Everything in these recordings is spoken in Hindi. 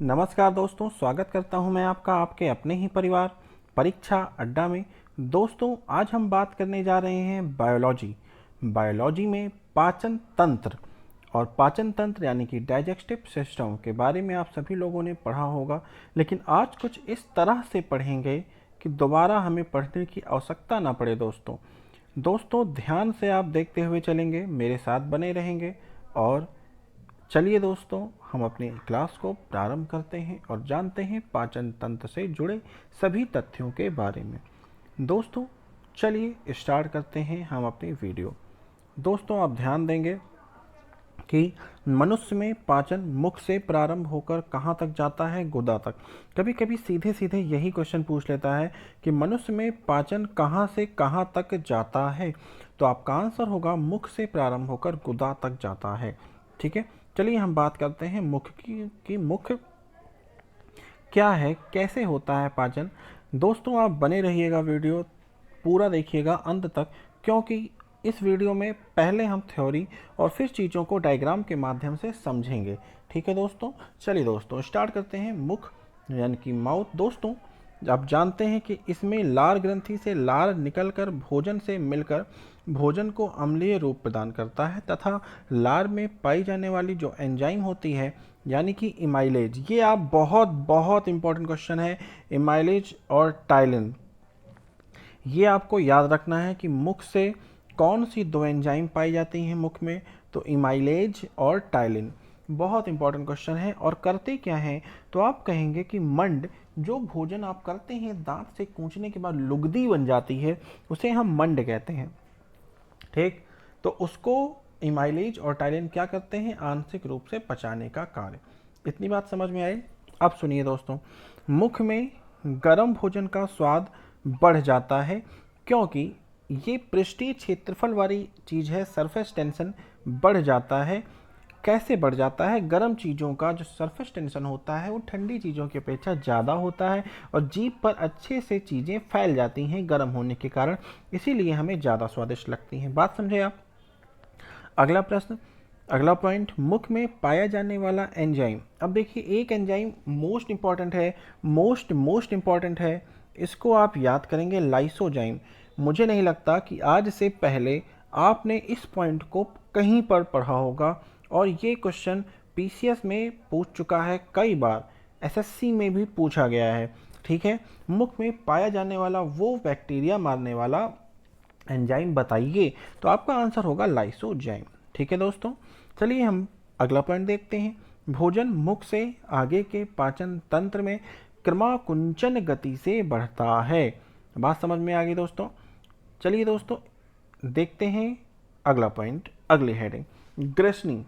नमस्कार दोस्तों, स्वागत करता हूं मैं आपका आपके अपने ही परिवार परीक्षा अड्डा में। दोस्तों, आज हम बात करने जा रहे हैं बायोलॉजी में पाचन तंत्र और पाचन तंत्र यानी कि डाइजेस्टिव सिस्टम के बारे में आप सभी लोगों ने पढ़ा होगा, लेकिन आज कुछ इस तरह से पढ़ेंगे कि दोबारा हमें पढ़ने की आवश्यकता ना पड़े। दोस्तों ध्यान से आप देखते हुए चलेंगे, मेरे साथ बने रहेंगे और चलिए दोस्तों, हम अपनी क्लास को प्रारंभ करते हैं और जानते हैं पाचन तंत्र से जुड़े सभी तथ्यों के बारे में। दोस्तों चलिए स्टार्ट करते हैं हम अपनी वीडियो। दोस्तों आप ध्यान देंगे कि मनुष्य में पाचन मुख से प्रारंभ होकर कहाँ तक जाता है? गुदा तक। कभी कभी सीधे सीधे यही क्वेश्चन पूछ लेता है कि मनुष्य में पाचन कहाँ से कहाँ तक जाता है, तो आपका आंसर होगा मुख से प्रारंभ होकर गुदा तक जाता है। ठीक है, चलिए हम बात करते हैं मुख की कि मुख क्या है, कैसे होता है पाचन। दोस्तों आप बने रहिएगा, वीडियो पूरा देखिएगा अंत तक, क्योंकि इस वीडियो में पहले हम थ्योरी और फिर चीज़ों को डायग्राम के माध्यम से समझेंगे। ठीक है दोस्तों, चलिए दोस्तों स्टार्ट करते हैं। मुख यानी कि माउथ। दोस्तों आप जानते हैं कि इसमें लार ग्रंथि से लार निकलकर भोजन से मिलकर भोजन को अम्लीय रूप प्रदान करता है तथा लार में पाई जाने वाली जो एंजाइम होती है यानी कि इमाइलेज, ये आप बहुत बहुत इंपॉर्टेंट क्वेश्चन है, इमाइलेज और टाइलिन, ये आपको याद रखना है कि मुख से कौन सी दो एंजाइम पाई जाती हैं मुख में, तो इमाइलेज और टाइलिन। बहुत इंपॉर्टेंट क्वेश्चन है। और करते क्या हैं, तो आप कहेंगे कि मंड, जो भोजन आप करते हैं दांत से कूचने के बाद लुगदी बन जाती है, उसे हम मंड कहते हैं। ठीक, तो उसको इमाइलेज और टाइलिन क्या करते हैं? आंशिक रूप से पचाने का कार्य। इतनी बात समझ में आई। अब सुनिए दोस्तों, मुख में गर्म भोजन का स्वाद बढ़ जाता है क्योंकि ये पृष्ठीय क्षेत्रफल वाली चीज़ है, सरफेस टेंशन बढ़ जाता है। कैसे बढ़ जाता है? गर्म चीज़ों का जो सरफेस टेंशन होता है वो ठंडी चीज़ों की अपेक्षा ज़्यादा होता है और जीभ पर अच्छे से चीज़ें फैल जाती हैं गर्म होने के कारण, इसीलिए हमें ज़्यादा स्वादिष्ट लगती हैं। बात समझे आप? अगला प्रश्न, अगला पॉइंट, मुख में पाया जाने वाला एंजाइम। अब देखिए, एक एंजाइम मोस्ट इंपॉर्टेंट है, मोस्ट इंपॉर्टेंट है, इसको आप याद करेंगे, लाइसोजाइम। मुझे नहीं लगता कि आज से पहले आपने इस पॉइंट को कहीं पर पढ़ा होगा और ये क्वेश्चन पीसीएस में पूछ चुका है कई बार, एसएससी में भी पूछा गया है। ठीक है, मुख में पाया जाने वाला वो बैक्टीरिया मारने वाला एंजाइम बताइए, तो आपका आंसर होगा लाइसोजाइम। ठीक है दोस्तों, चलिए हम अगला पॉइंट देखते हैं। भोजन मुख से आगे के पाचन तंत्र में क्रमाकुंचन गति से बढ़ता है। बात समझ में आ गई दोस्तों? चलिए दोस्तों देखते हैं अगला पॉइंट, अगली हेडिंग, ग्रसनी।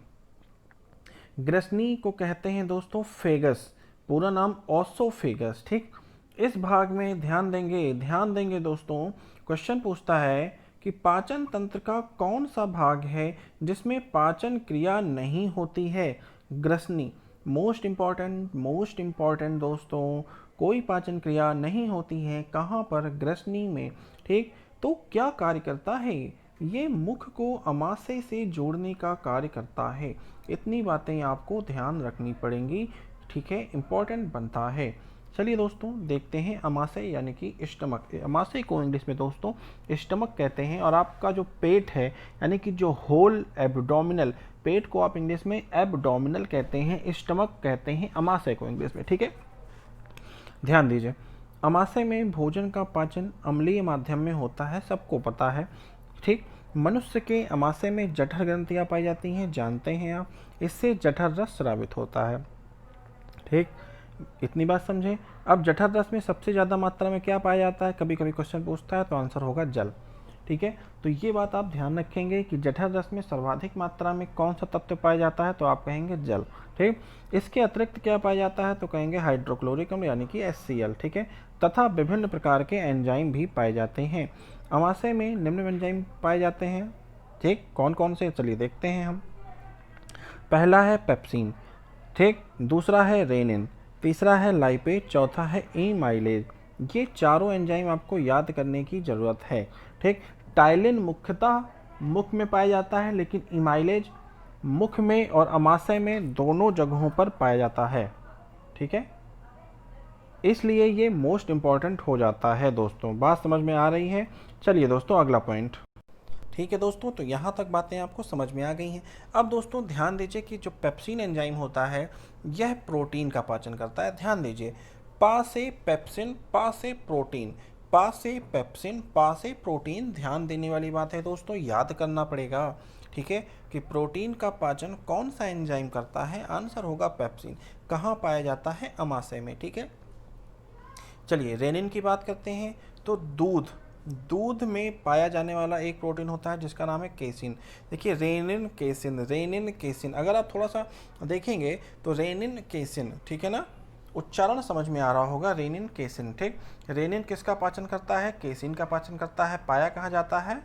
ग्रसनी को कहते हैं दोस्तों फेगस, पूरा नाम ओसोफेगस। ठीक, इस भाग में ध्यान देंगे दोस्तों। क्वेश्चन पूछता है कि पाचन तंत्र का कौन सा भाग है जिसमें पाचन क्रिया नहीं होती है? ग्रसनी, मोस्ट इंपॉर्टेंट दोस्तों, कोई पाचन क्रिया नहीं होती है कहाँ पर? ग्रसनी में। ठीक, तो क्या कार्य करता है? ये मुख को अमाशय से जोड़ने का कार्य करता है। इतनी बातें आपको ध्यान रखनी पड़ेंगी। ठीक है, इंपॉर्टेंट बनता है। चलिए दोस्तों देखते हैं अमाशय यानी कि स्टमक। अमाशय को इंग्लिश में दोस्तों स्टमक कहते हैं और आपका जो पेट है यानी कि जो होल एब्डोमिनल, पेट को आप इंग्लिश में एब्डोमिनल कहते हैं, स्टमक कहते हैं अमाशय को इंग्लिश में। ठीक है, ध्यान दीजिए, अमाशय में भोजन का पाचन अम्लीय माध्यम में होता है, सबको पता है। ठीक, मनुष्य के अमाशय में जठर ग्रंथियां पाई जाती हैं, जानते हैं आप, इससे जठर रस स्रावित होता है। ठीक, इतनी बात समझे। अब जठर रस में सबसे ज़्यादा मात्रा में क्या पाया जाता है? कभी कभी क्वेश्चन पूछता है, तो आंसर होगा जल। ठीक है, तो ये बात आप ध्यान रखेंगे कि जठर रस में सर्वाधिक मात्रा में कौन सा तत्व पाया जाता है, तो आप कहेंगे जल। ठीक, इसके अतिरिक्त क्या पाया जाता है, तो कहेंगे हाइड्रोक्लोरिक अम्ल यानी कि HCl। ठीक है, तथा विभिन्न प्रकार के एंजाइम भी पाए जाते हैं। अमाशय में निम्न एंजाइम पाए जाते हैं। ठीक, कौन कौन से? चलिए देखते हैं हम। पहला है पेप्सिन, ठीक, दूसरा है रेनिन, तीसरा है लाइपेज, चौथा है एमाइलेज। ये चारों एंजाइम आपको याद करने की ज़रूरत है। ठीक, टाइलिन मुख्यतः मुख में पाया जाता है, लेकिन इमाइलेज मुख में और अमाशय में दोनों जगहों पर पाया जाता है। ठीक है, इसलिए ये मोस्ट इम्पॉर्टेंट हो जाता है दोस्तों। बात समझ में आ रही है? चलिए दोस्तों अगला पॉइंट। ठीक है दोस्तों, तो यहाँ तक बातें आपको समझ में आ गई हैं। अब दोस्तों ध्यान दीजिए कि जो पेप्सिन एंजाइम होता है यह प्रोटीन का पाचन करता है। ध्यान दीजिए, पा से पेप्सिन, पा से प्रोटीन, पा से पेप्सिन, पा से प्रोटीन। ध्यान देने वाली बात है दोस्तों, याद करना पड़ेगा। ठीक है, कि प्रोटीन का पाचन कौन सा एंजाइम करता है? आंसर होगा पेप्सिन। कहाँ पाया जाता है? अमाशय में। ठीक है, चलिए रेनिन की बात करते हैं। तो दूध, दूध में पाया जाने वाला एक प्रोटीन होता है जिसका नाम है केसिन। देखिए रेनिन केसिन, रेनिन केसिन, अगर आप थोड़ा सा देखेंगे तो रेनिन केसिन, ठीक है ना, उच्चारण समझ में आ रहा होगा, रेनिन केसिन। ठीक, रेनिन किसका पाचन करता है? केसिन का पाचन करता है। पाया कहाँ जाता है?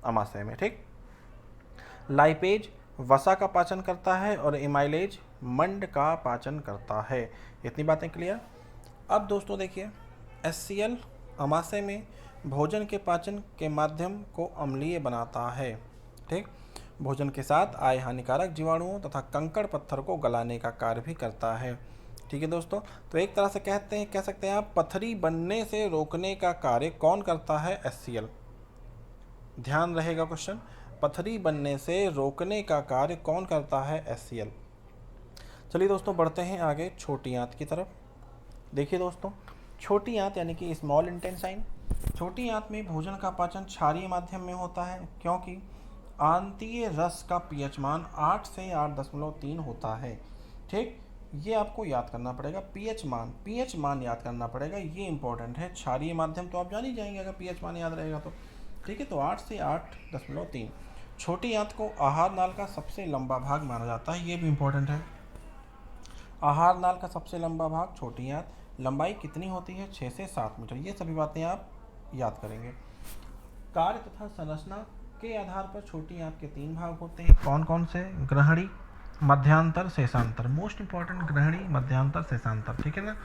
अमाशय में। ठीक, लाइपेज वसा का पाचन करता है और एमाइलेज मंड का पाचन करता है। इतनी बातें क्लियर। अब दोस्तों देखिए, HCl अमाशय में भोजन के पाचन के माध्यम को अम्लीय बनाता है। ठीक, भोजन के साथ आए हानिकारक जीवाणुओं तथा कंकड़ पत्थर को गलाने का कार्य भी करता है। ठीक है दोस्तों, तो एक तरह से कह सकते हैं आप, पथरी बनने से रोकने का कार्य कौन करता है? HCl। ध्यान रहेगा क्वेश्चन, पथरी बनने से रोकने का कार्य कौन करता है? HCl। चलिए दोस्तों बढ़ते हैं आगे छोटी आंत की तरफ। देखिए दोस्तों, छोटी आंत यानी कि स्मॉल इंटेस्टाइन, छोटी आंत में भोजन का पाचन क्षारीय माध्यम में होता है, क्योंकि आंतीय रस का पीएच मान 8 से 8.3 होता है। ठीक, ये आपको याद करना पड़ेगा, पीएच मान याद करना पड़ेगा, ये इंपॉर्टेंट है। क्षारीय माध्यम तो आप जान ही जाएंगे अगर पीएच मान याद रहेगा तो। ठीक है, तो 8 से 8.3। छोटी आंत को आहार नाल का सबसे लंबा भाग माना जाता है, ये भी इंपॉर्टेंट है। आहार नाल का सबसे लंबा भाग छोटी आंत, लंबाई कितनी होती है? 6 से 7 मीटर। ये सभी बातें आप याद करेंगे। कार्य तथा संरचना के आधार पर छोटी आंत के 3 भाग होते हैं। कौन कौन से? ग्रहणी, मध्यांतर, शेषांतर। मोस्ट इंपॉर्टेंट, ग्रहणी, मध्यांतर, शेषांतर। ठीक है ना।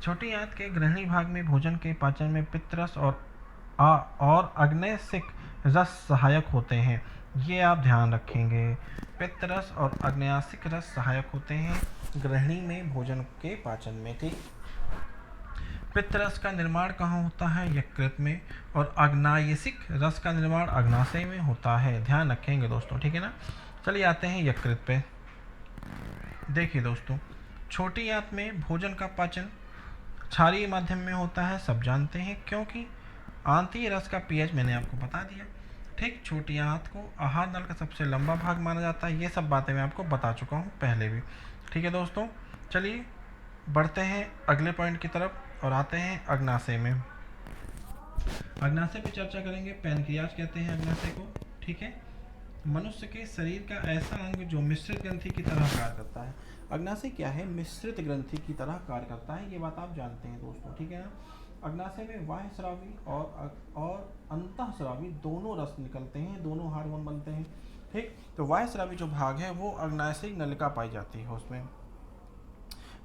छोटी आंत के ग्रहणी भाग में भोजन के पाचन में पित्तरस और अग्न्यसिक रस सहायक होते हैं। ये आप ध्यान रखेंगे, पित्तरस और अग्न्यासिक रस सहायक होते हैं ग्रहणी में भोजन के पाचन में। ठीक, पित्तरस का निर्माण कहाँ होता है? यकृत में, और अग्नायसिक रस का निर्माण अग्नाशय में होता है। ध्यान रखेंगे दोस्तों, ठीक है ना। चलिए आते हैं यकृत पे। देखिए दोस्तों, छोटी आंत में भोजन का पाचन क्षारीय माध्यम में होता है, सब जानते हैं, क्योंकि आंतीय रस का पीएच मैंने आपको बता दिया। ठीक, छोटी आंत को आहार नल का सबसे लंबा भाग माना जाता है, ये सब बातें मैं आपको बता चुका हूँ पहले भी। ठीक है दोस्तों, चलिए बढ़ते हैं अगले पॉइंट की तरफ और आते हैं अग्नाशय में। अग्नाशय पे चर्चा करेंगे। पैनक्रियाज कहते हैं अग्नाशय को। ठीक है, मनुष्य के शरीर का ऐसा अंग जो मिश्रित ग्रंथि की तरह कार्य करता है। अग्नाशय क्या है? मिश्रित ग्रंथि की तरह कार्य करता है, ये बात आप जानते हैं दोस्तों। ठीक है ना। अग्नाशय में बाह्यस्रावी और अंतःस्रावी दोनों रस निकलते हैं, दोनों हार्मोन बनते हैं। ठीक, तो बाह्यस्रावी जो भाग है वो अग्नाशयिक नलिका पाई जाती है उसमें,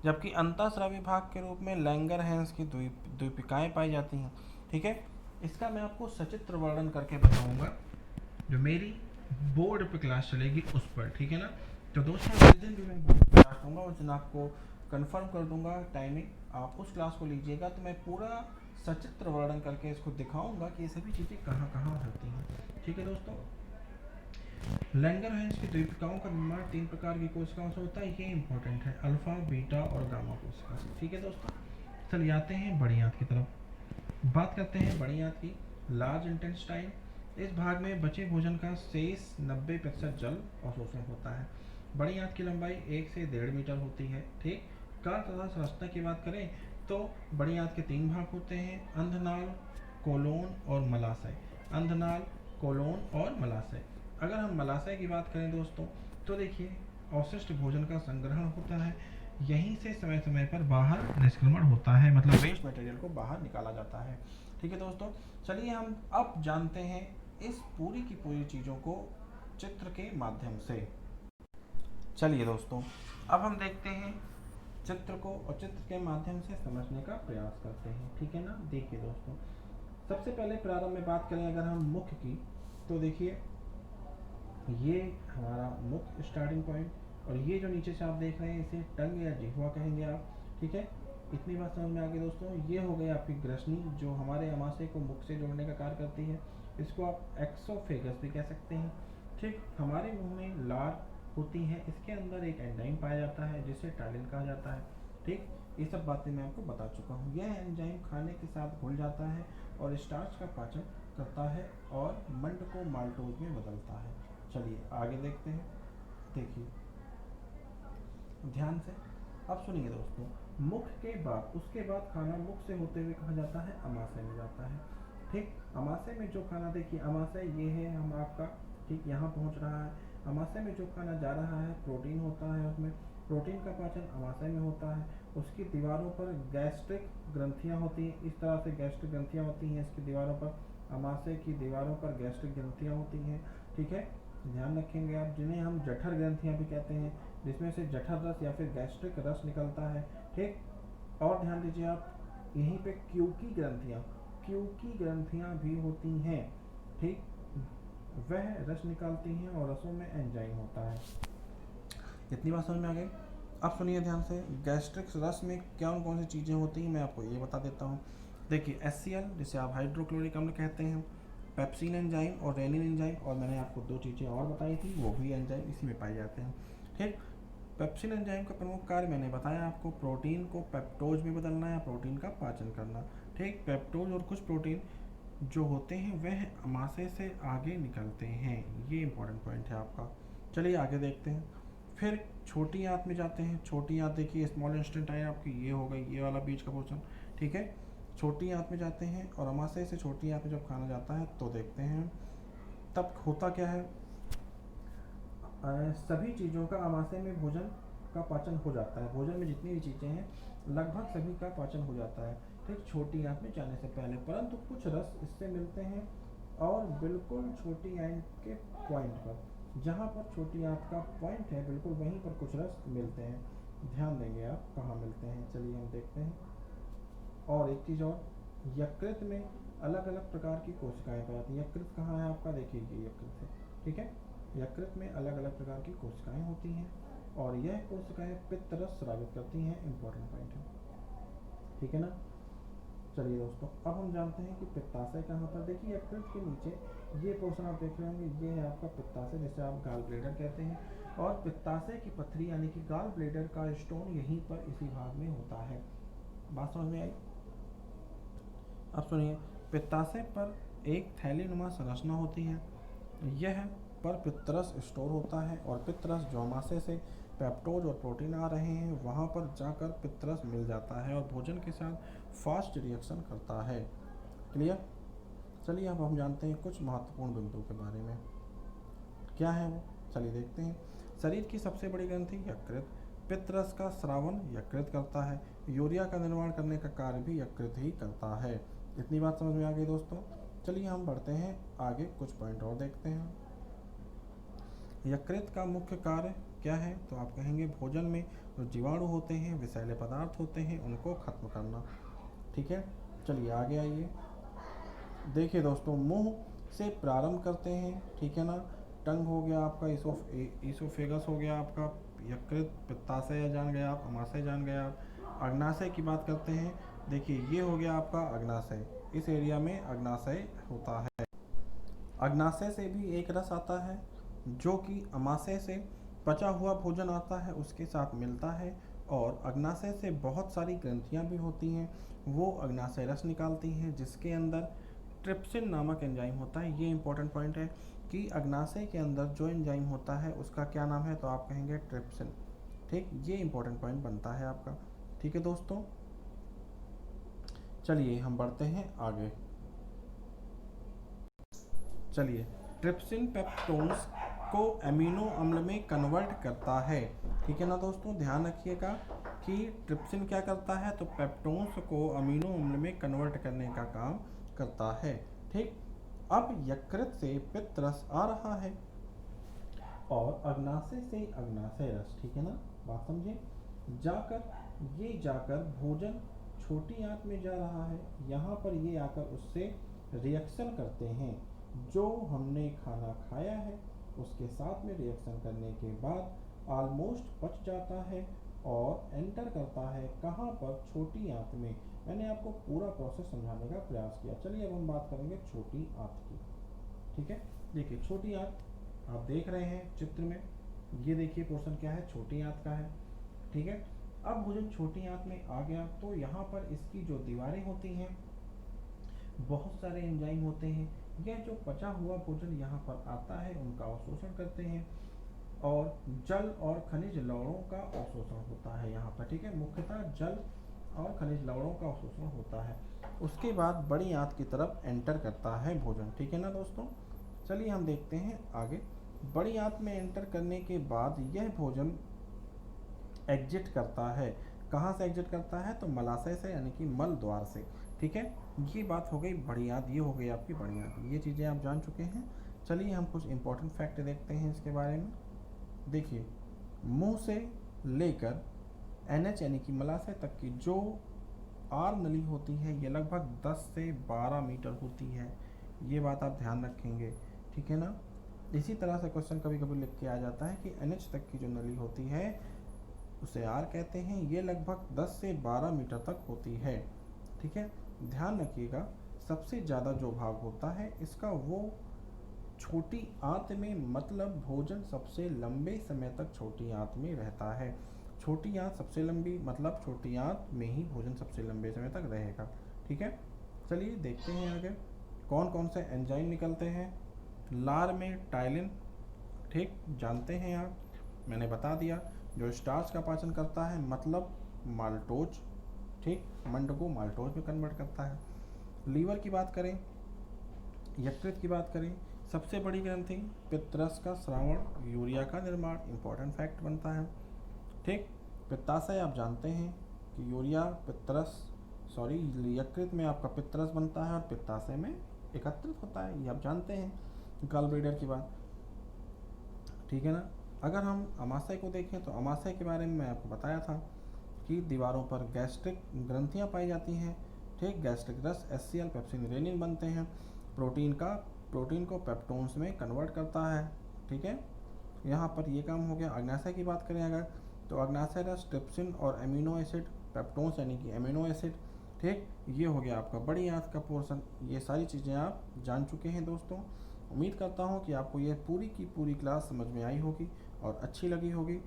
जबकि अंतःस्रावी भाग के रूप में लैंगरहैंस की द्वीपिकाएं पाई जाती हैं। ठीक है, इसका मैं आपको सचित्र वर्णन करके बताऊंगा जो मेरी बोर्ड पे क्लास चलेगी उस पर। ठीक है ना। तो दोस्तों जिस दिन भी मैं बोर्ड पे क्लास दूंगा उस दिन आपको कंफर्म कर दूंगा टाइमिंग, आप उस क्लास को लीजिएगा, तो मैं पूरा सचित्र वर्णन करके इसको दिखाऊंगा कि ये सभी चीज़ें कहाँ कहाँ होती हैं। ठीक है दोस्तों, लैंगरहैंस की द्वीपिकाओं का निर्माण 3 प्रकार की कोशिकाओं से होता है, ये इंपॉर्टेंट है, अल्फा, बीटा और गामा कोशिका। ठीक है दोस्तों, चलिए आते हैं बड़ी आंत की तरफ। बात करते हैं बड़ी आंत की। लार्ज इंटेस्टाइन, इस भाग में बचे भोजन का शेष 90% जल अवशोषण होता है। बड़ी आंत की लंबाई 1 से 1.5 मीटर होती है। ठीक, कार्य तथा संरचना की बात करें तो बड़ी आंत के 3 भाग होते हैं, अंधनाल, कोलोन और मलाशय। अंधनाल, कोलोन और मलाशय। अगर हम मलाशय की बात करें दोस्तों तो देखिए, अवशिष्ट भोजन का संग्रहण होता है, यहीं से समय समय पर बाहर निष्क्रमण होता है, मतलब वेस्ट मटेरियल को बाहर निकाला जाता है। ठीक है दोस्तों, चलिए हम अब जानते हैं इस पूरी की पूरी चीज़ों को चित्र के माध्यम से। चलिए दोस्तों अब हम देखते हैं चित्र को और चित्र के माध्यम से समझने का प्रयास करते हैं। ठीक है ना। देखिए दोस्तों, सबसे पहले प्रारंभ में बात करें अगर हम मुख की, तो देखिए ये हमारा मुख स्टार्टिंग पॉइंट, और ये जो नीचे से आप देख रहे हैं इसे टंग या जिह्वा कहेंगे आप, ठीक है, इतनी बात समझ में आ गई दोस्तों। ये हो गई आपकी ग्रसनी जो हमारे अमाशय को मुख से जोड़ने का कार्य करती है। इसको आप एक्सोफेगस भी कह सकते हैं। ठीक, हमारे मुंह में लार होती है, इसके अंदर एक एंजाइम पाया जाता है जिसे टालिन कहा जाता है। ठीक, ये सब बातें मैं आपको बता चुका हूँ। यह एंजाइम खाने के साथ घुल जाता है और स्टार्च का पाचन करता है और मंड को माल्टोज में बदलता है। चलिए आगे देखते हैं। देखिए ध्यान से, अब सुनिए दोस्तों, मुख के बाद उसके बाद खाना मुख से होते हुए कहा जाता है अमाशय में जाता है। ठीक, अमाशय में जो खाना, देखिए अमाशय ये है हम आपका, ठीक यहाँ पहुँच रहा है। अमाशय में जो खाना जा रहा है प्रोटीन होता है, उसमें प्रोटीन का पाचन अमाशय में होता है। उसकी दीवारों पर गैस्ट्रिक ग्रंथियाँ होती हैं, इस तरह से गैस्ट्रिक ग्रंथियाँ होती हैं इसकी दीवारों पर, अमाशय की दीवारों पर गैस्ट्रिक ग्रंथियाँ होती हैं। ठीक है, ध्यान रखेंगे आप, जिन्हें हम जठर ग्रंथियाँ भी कहते हैं, जिसमें से जठर रस या फिर गैस्ट्रिक रस निकलता है। ठीक, और ध्यान दीजिए आप, यहीं पे क्यूकी ग्रंथियाँ भी होती हैं। ठीक, वह रस निकालती हैं और रसों में एंजाइम होता है। इतनी बात समझ में आ गई। अब सुनिए ध्यान से, गैस्ट्रिक रस में क्या कौन सी चीज़ें होती हैं मैं आपको ये बता देता हूँ। देखिए HCl जिसे आप हाइड्रोक्लोरिक अम्ल कहते हैं, पेप्सिन एंजाइम और रेनिन एंजाइम, और मैंने आपको 2 चीज़ें और बताई थी, वो भी एंजाइम इसी में पाए जाते हैं। ठीक, पेप्सिन एंजाइम का प्रमुख कार्य मैंने बताया आपको, प्रोटीन को पेप्टोज में बदलना या प्रोटीन का पाचन करना। ठीक, पेप्टोज और कुछ प्रोटीन जो होते हैं वह अमाशय से आगे निकलते हैं, ये इंपॉर्टेंट पॉइंट है आपका। चलिए आगे देखते हैं। फिर छोटी आंत में जाते हैं। छोटी आंत देखिए, स्मॉल इंटेस्टाइन आपकी ये हो गई, ये वाला बीच का पोर्शन। ठीक है, छोटी आंत में जाते हैं और अमाशय से छोटी आंत में जब खाना जाता है तो देखते हैं तब होता क्या है, सभी चीज़ों का अमाशय में भोजन का पाचन हो जाता है। भोजन में जितनी भी चीज़ें हैं लगभग सभी का पाचन हो जाता है, ठीक, छोटी आंत में जाने से पहले, परंतु कुछ रस इससे मिलते हैं और बिल्कुल छोटी आंत के पॉइंट पर, जहाँ पर छोटी आंत का पॉइंट है बिल्कुल वहीं पर कुछ रस मिलते हैं। ध्यान देंगे आप कहाँ मिलते हैं, चलिए हम देखते हैं। और एक चीज़ और, यकृत में अलग अलग प्रकार की कोशिकाएं पाई जाती हैं। यकृत कहाँ है आपका, देखिए ये यकृत है। ठीक है, यकृत में अलग अलग प्रकार की कोशिकाएं होती हैं और यह कोशिकाएं पित्त रस स्रावित करती हैं, इंपॉर्टेंट पॉइंट है। ठीक है ना, चलिए दोस्तों अब हम जानते हैं कि पित्ताशय कहाँ पर। देखिए यकृत के नीचे ये पोर्शन आप देख रहे होंगे, ये है आपका पित्ताशय जिसे आप गाल ब्लेडर कहते हैं, और पित्ताशय की पथरी यानी कि गाल ब्लेडर का स्टोन यहीं पर इसी भाग में होता है। बात समझ में आई। अब सुनिए, पित्ताशय पर एक थैलीनुमा संरचना होती है, यह पर पित्तरस स्टोर होता है और पित्तरस जो अमाशय से पेप्टोज और प्रोटीन आ रहे हैं वहाँ पर जाकर पित्तरस मिल जाता है और भोजन के साथ फास्ट रिएक्शन करता है। क्लियर। चलिए अब हम जानते हैं कुछ महत्वपूर्ण बिंदुओं के बारे में, क्या है वो, चलिए देखते हैं। शरीर की सबसे बड़ी ग्रंथि यकृत, पित्तरस का स्रावन यकृत करता है, यूरिया का निर्माण करने का कार्य भी यकृत ही करता है। इतनी बात समझ में आ गई दोस्तों। चलिए हम बढ़ते हैं आगे, कुछ पॉइंट और देखते हैं। यकृत का मुख्य कार्य क्या है, तो आप कहेंगे भोजन में जो जीवाणु होते हैं, विषैले पदार्थ होते हैं, उनको खत्म करना। ठीक है, चलिए आगे आइए। देखिए दोस्तों, मुंह से प्रारंभ करते हैं, ठीक है ना। टंग हो गया आपका, ईसोफेगस हो गया आपका, यकृत, पित्ताशय जान गए आप, अमाशय जान गए आप। अग्नाशय की बात करते हैं, देखिए ये हो गया आपका अग्नाशय, इस एरिया में अग्नाशय होता है। अग्नाशय से भी एक रस आता है जो कि अमाशय से पचा हुआ भोजन आता है उसके साथ मिलता है, और अग्नाशय से बहुत सारी ग्रंथियां भी होती हैं, वो अग्नाशय रस निकालती हैं जिसके अंदर ट्रिप्सिन नामक एंजाइम होता है। ये इंपॉर्टेंट पॉइंट है कि अग्नाशय के अंदर जो एंजाइम होता है उसका क्या नाम है, तो आप कहेंगे ट्रिप्सिन। ठीक, ये इंपॉर्टेंट पॉइंट बनता है आपका। ठीक है दोस्तों, चलिए हम बढ़ते हैं आगे। चलिए, ट्रिप्सिन पेप्टोन्स को एमिनो अम्ल में कन्वर्ट करता है। ठीक है ना दोस्तों, ध्यान रखिएगा कि ट्रिप्सिन क्या करता है, तो पेप्टोन्स को अमीनो अम्ल में कन्वर्ट करने का काम करता है। ठीक, अब यकृत से पित्त रस आ रहा है और अग्नाशय से अग्नाशय रस, ठीक है ना, बात समझे, जाकर भोजन छोटी आंत में जा रहा है, यहाँ पर ये आकर उससे रिएक्शन करते हैं, जो हमने खाना खाया है उसके साथ में रिएक्शन करने के बाद ऑलमोस्ट पच जाता है और एंटर करता है कहाँ पर, छोटी आंत में। मैंने आपको पूरा प्रोसेस समझाने का प्रयास किया। चलिए अब हम बात करेंगे छोटी आंत की। ठीक है, देखिए छोटी आंत आप देख रहे हैं चित्र में, ये देखिए पोर्शन क्या है, छोटी आंत का है। ठीक है, अब भोजन छोटी आंत में आ गया तो यहाँ पर इसकी जो दीवारें होती हैं, बहुत सारे एंजाइम होते हैं। यह जो पचा हुआ भोजन यहाँ पर आता है उनका अवशोषण करते हैं, और जल और खनिज लवणों का अवशोषण होता है यहाँ पर। ठीक है, मुख्यतः जल और खनिज लवणों का अवशोषण होता है। उसके बाद बड़ी आंत की तरफ एंटर करता है भोजन। ठीक है ना दोस्तों, चलिए हम देखते हैं आगे। बड़ी आंत में एंटर करने के बाद यह भोजन एग्जिट करता है। कहाँ से एग्जिट करता है, तो मलाशय से, यानी कि मल द्वार से। ठीक है, ये बात हो गई बड़ी आंत, ये हो गई आपकी बड़ी आंत, ये चीज़ें आप जान चुके हैं। चलिए हम कुछ इंपॉर्टेंट फैक्ट देखते हैं इसके बारे में। देखिए, मुंह से लेकर एनएच यानी कि मलाशय तक की जो आर नली होती है, ये लगभग 10 से 12 मीटर होती है। ये बात आप ध्यान रखेंगे। ठीक है ना, इसी तरह से क्वेश्चन कभी कभी लिख के आ जाता है कि एनएच तक की जो नली होती है उसे आर कहते हैं, ये लगभग 10 से 12 मीटर तक होती है। ठीक है, ध्यान रखिएगा, सबसे ज़्यादा जो भाग होता है इसका वो छोटी आंत में, मतलब भोजन सबसे लंबे समय तक छोटी आंत में रहता है। छोटी आंत सबसे लंबी, मतलब छोटी आंत में ही भोजन सबसे लंबे समय तक रहेगा। ठीक है, चलिए देखते हैं आगे कौन कौन से एंजाइम निकलते हैं। लार में टाइलिन, ठीक जानते हैं आप, मैंने बता दिया। जो स्टार्च का पाचन करता है, मतलब माल्टोज, ठीक, मंड को माल्टोज में कन्वर्ट करता है। लीवर की बात करें, यकृत की बात करें, सबसे बड़ी ग्रंथि पित्तरस का श्रावण, यूरिया का निर्माण, इंपॉर्टेंट फैक्ट बनता है। ठीक, पित्ताशय आप जानते हैं कि यूरिया पित्तरस, सॉरी यकृत में आपका पित्तरस बनता है और पित्ताशय में एकत्रित होता है, ये आप जानते हैं। गॉल ब्लैडर की बात, ठीक है ना। अगर हम अमाशय को देखें तो अमाशय के बारे में मैं आपको बताया था कि दीवारों पर गैस्ट्रिक ग्रंथियां पाई जाती हैं। ठीक, गैस्ट्रिक रस HCl पेप्सिन रेनिन बनते हैं। प्रोटीन को पेप्टोन्स में कन्वर्ट करता है। ठीक है, यहाँ पर ये काम हो गया। अग्नाशय की बात करें अगर, तो अग्नाशय रस ट्रिप्सिन और एमिनो एसिड, पेप्टोन्स यानी कि एमिनो एसिड। ठीक, ये हो गया आपका बड़ी आंत का पोर्शन। ये सारी चीज़ें आप जान चुके हैं दोस्तों। उम्मीद करता हूँ कि आपको यह पूरी की पूरी क्लास समझ में आई होगी और अच्छी लगी होगी।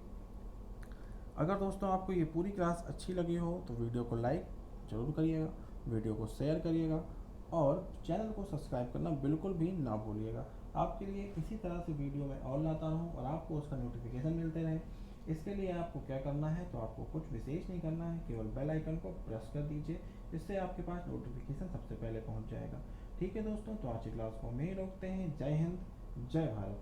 अगर दोस्तों आपको ये पूरी क्लास अच्छी लगी हो तो वीडियो को लाइक ज़रूर करिएगा, वीडियो को शेयर करिएगा और चैनल को सब्सक्राइब करना बिल्कुल भी ना भूलिएगा। आपके लिए इसी तरह से वीडियो मैं और लाता रहूँ और आपको उसका नोटिफिकेशन मिलते रहे। इसके लिए आपको क्या करना है, तो आपको कुछ विशेष नहीं करना है, केवल बेल आइकन को प्रेस कर दीजिए, इससे आपके पास नोटिफिकेशन सबसे पहले पहुँच जाएगा। ठीक है दोस्तों, तो आज की क्लास को हम यहीं रोकते हैं। जय हिंद, जय भारत।